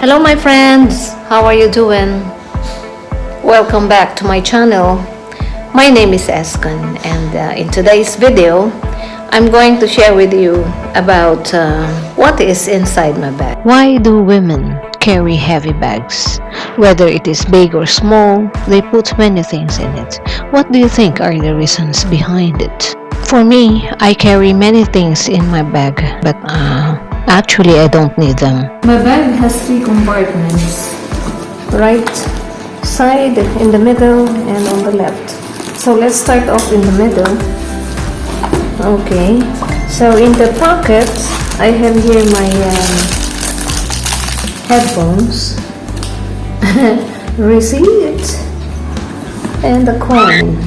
Hello my friends, how are you doing? Welcome back to my channel. My name is Eskan, and in today's video I'm going to share with you about what is inside my bag. Why do women carry heavy bags? Whether it is big or small, they put many things in it. What do you think are the reasons behind it? For me, I carry many things in my bag, but actually I don't need them. My bag has 3 compartments. Right side, in the middle, and on the left. So let's start off in the middle. Okay, so in the pocket I have here my headphones, receipt, and a coin.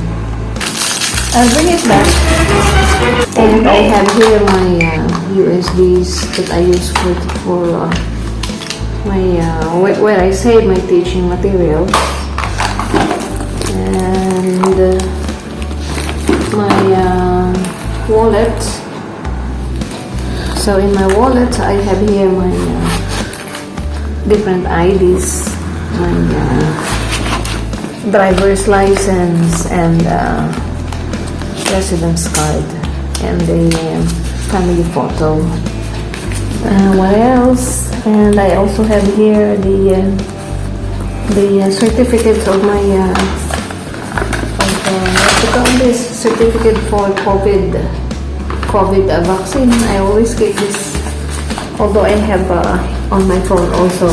I'll bring it back, and I have here my USBs that I use for my where I save my teaching materials, and my wallet. So in my wallet I have here my different IDs, my driver's license, and residence card, and the family photo. What else? And I also have here the certificate of my what to call this, certificate for COVID vaccine. I always keep this, although I have on my phone also.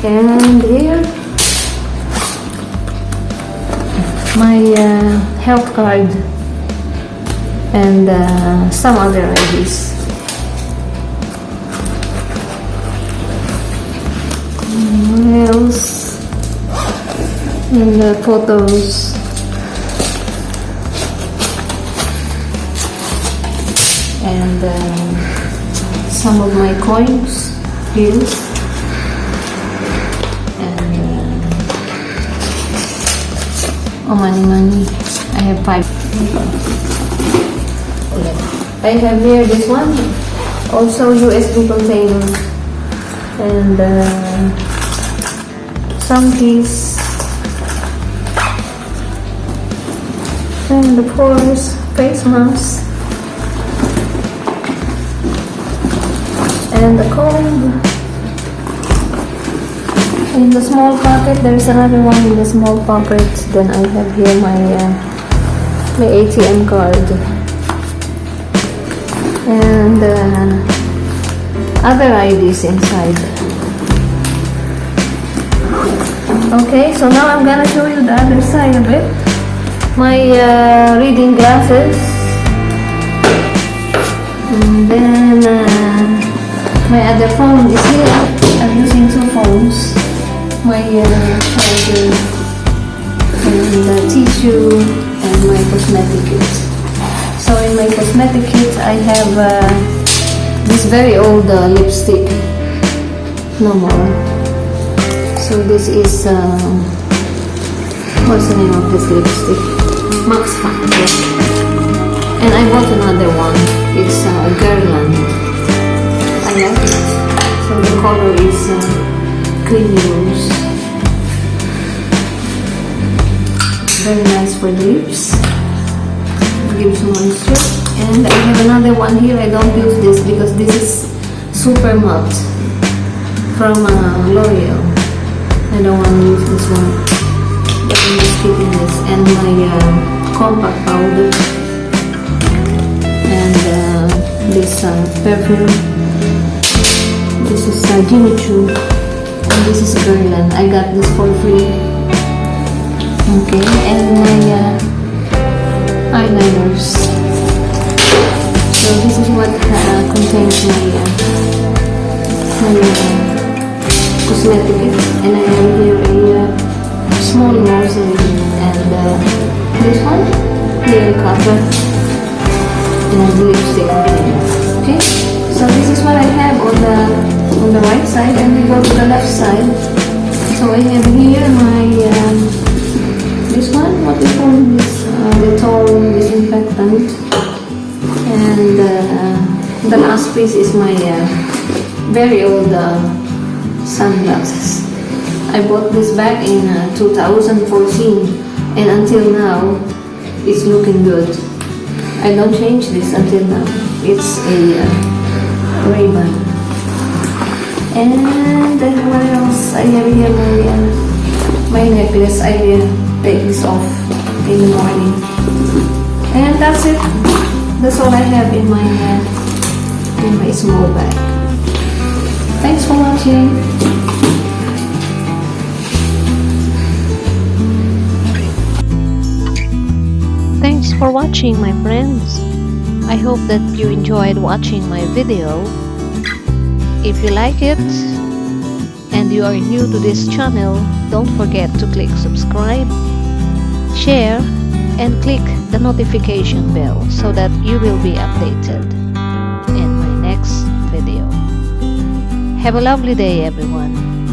And here my health card and some other IDs. What else? And the photos. And some of my coins, bills. And money. I have 5. I have here this one, also USB container, and some keys, and of course face mask, and the comb. In the small pocket, there's another one in the small pocket. Then I have here my ATM card, and other IDs inside. Okay, so now I'm gonna show you the other side of it. My reading glasses, and then my other phone is here. I'm using 2 phones. My charger, and the tissue, and my cosmetic kit. So in my cosmetic kit I have this very old lipstick, no more. So this is what's the name of this lipstick? Max Factor. And I bought another one. It's Guerlain. I like it. So the color is creamy rose. Very nice for the lips. Gives moisture. And I have another one here. I don't use this because this is super matte from L'Oreal. I don't want to use this one, but I'm just keeping this. And my compact powder, and this perfume. This is Jimmy Choo, and this is Guerlain. I got this for free. Okay, and my eyeliners. So this is what contains my cosmetic kit. And I have here a small nozzle, and this one, nail cover, and lipstick container. Okay, so this is what I have on the right side, and we go to the left side. So I have here my this one, what we call this, Dettol disinfectant, and the last piece is my very old sunglasses. I bought this bag in 2014 and until now it's looking good. I don't change this until now. It's a Ray-Ban. And then what else? I have here my necklace. I take this off in the morning. And that's it. That's all I have in my small bag. Thanks for watching. Thanks for watching, my friends. I hope that you enjoyed watching my video. If you like it and you are new to this channel, don't forget to click subscribe, share, and click the notification bell so that you will be updated in my next video. Have a lovely day, everyone.